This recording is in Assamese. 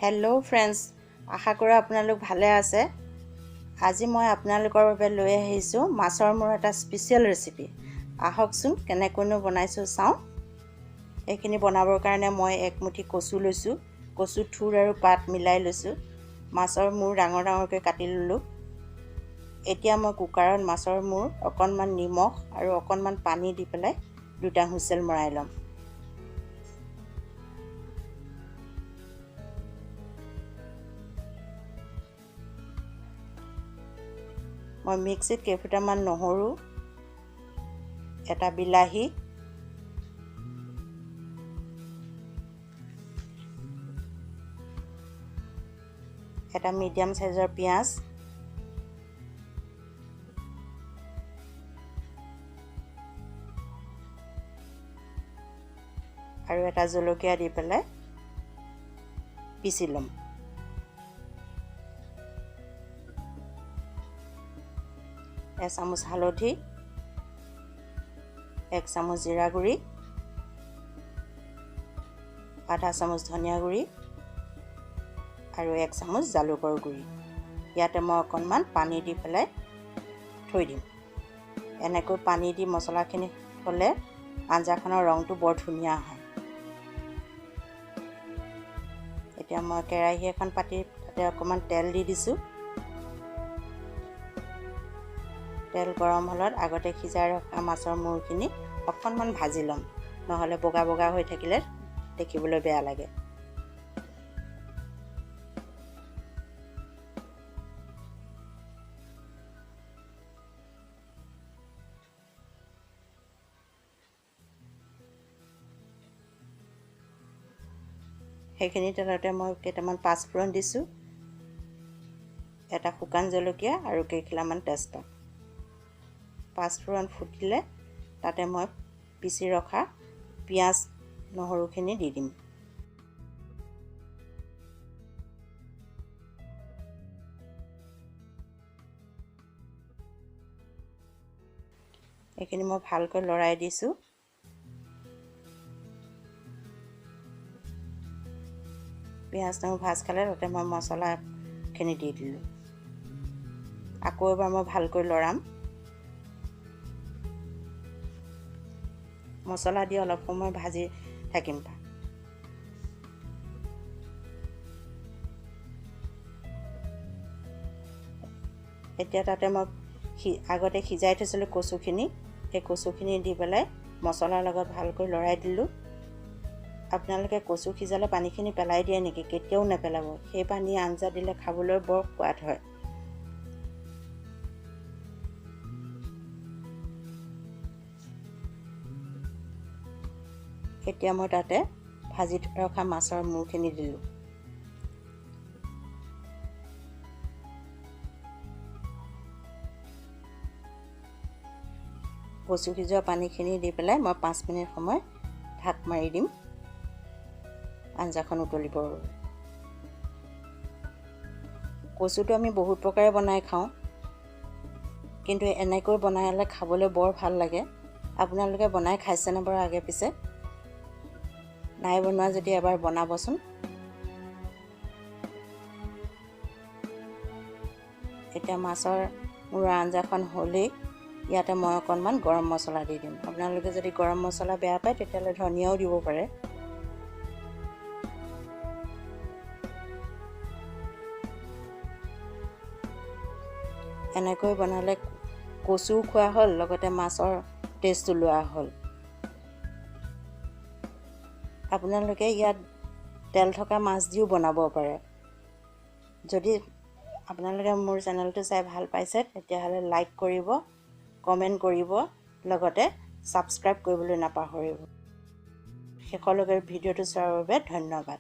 হেল্ল' ফ্ৰেণ্ডছ, আশা কৰোঁ আপোনালোক ভালে আছে। আজি মই আপোনালোকৰ বাবে লৈ আহিছোঁ মাছৰ মূৰৰ এটা স্পেচিয়েল ৰেচিপি। আহকচোন কেনেকৈনো বনাইছোঁ চাওঁ। এইখিনি বনাবৰ কাৰণে মই এক মুঠি কচু লৈছোঁ। কচু থুৰ আৰু পাত মিলাই লৈছোঁ। মাছৰ মূৰ ডাঙৰ ডাঙৰকৈ কাটি ল'লোঁ। এতিয়া মই কুকাৰত মাছৰ মূৰ অকণমান নিমখ আৰু অকণমান পানী দি পেলাই 2টা হুইচেল মৰাই ল'ম। মই মিক্সিত কেইফুটামান নহৰু, এটা বিলাহী, এটা মিডিয়াম সাইজৰ পিঁয়াজ, আৰু এটা জলকীয়া দি পেলাই পিচি ল'ম। এচামুচ হালধি, 1 চামুচ জিৰা গুড়ি, আধা চামুচ ধনিয়া গুড়ি আৰু 1 চামুচ জালুকৰ গুড়ি। ইয়াতে মই অকণমান পানী দি পেলাই থৈ দিম। এনেকৈ পানী দি মছলাখিনি থ'লে আঞ্জাখনৰ ৰংটো বৰ ধুনীয়া হয়। এতিয়া মই কেৰাহী এখন পাতি তাতে অকণমান তেল দি দিছোঁ। তেল গৰম হ'লত আগতে সিজাই ৰখা মাছৰ মূৰখিনি অকণমান ভাজি ল'ম, নহ'লে বগা বগা হৈ থাকিলে দেখিবলৈ বেয়া লাগে। সেইখিনি তেলতে মই কেইটামান পাঁচফোৰণ দিছোঁ, এটা শুকান জলকীয়া আৰু কেইখিলামান তেজপাত। পাঁচফোৰণ ফুটিলে তাতে মই পিচি ৰখা পিঁয়াজ নহৰুখিনি দি দিম। এইখিনি মই ভালকৈ লৰাই দিছোঁ। পিঁয়াজ নহৰু ভাজ খালে তাতে মই মছলাখিনি দি দিলোঁ। আকৌ এবাৰ মই ভালকৈ লৰাম। মছলা দি অলপ সময় ভাজি থাকিম। এতিয়া তাতে মই আগতে সিজাই থৈছিলোঁ কচুখিনি, সেই কচুখিনি দি পেলাই মছলাৰ লগত ভালকৈ লৰাই দিলোঁ। আপোনালোকে কচু সিজালে পানীখিনি পেলাই দিয়ে নেকি? কেতিয়াও নেপেলাব। সেই পানী আঞ্জা দিলে খাবলৈ বৰ সোৱাদ হয়। এতিয়া মই তাতে ভাজি ৰখা মাছৰ মূৰখিনি দিলোঁ। কচু সিজোৱা পানীখিনি দি পেলাই মই 5 মিনিট সময় ঢাক মাৰি দিম আঞ্জাখন উতলিবৰ বাবে। কচুটো আমি বহুত প্ৰকাৰে বনাই খাওঁ, কিন্তু এনেকৈ বনালে খাবলৈ বৰ ভাল লাগে। আপোনালোকে বনাই খাইছেনে বাৰু আগে পিছে? নাই বনোৱা যদি এবাৰ বনাবচোন। এতিয়া মাছৰ মূৰৰ আঞ্জাখন হ'লেই ইয়াতে মই অকণমান গৰম মছলা দি দিম। আপোনালোকে যদি গৰম মছলা বেয়া পায় তেতিয়াহ'লে ধনিয়াও দিব পাৰে। এনেকৈ বনালে কচুও খোৱা হ'ল, লগতে মাছৰ টেষ্টো লোৱা হ'ল। আপোনালোকে ইয়াত তেল থকা মাছ দিও বনাব পাৰে। যদি আপোনালোকে মোৰ চেনেলটো চাই ভাল পাইছে তেতিয়াহ'লে লাইক কৰিব, কমেণ্ট কৰিব, লগতে ছাবস্ক্ৰাইব কৰিবলৈ নাপাহৰিব। শেষলৈকে ভিডিঅ'টো চোৱাৰ বাবে ধন্যবাদ।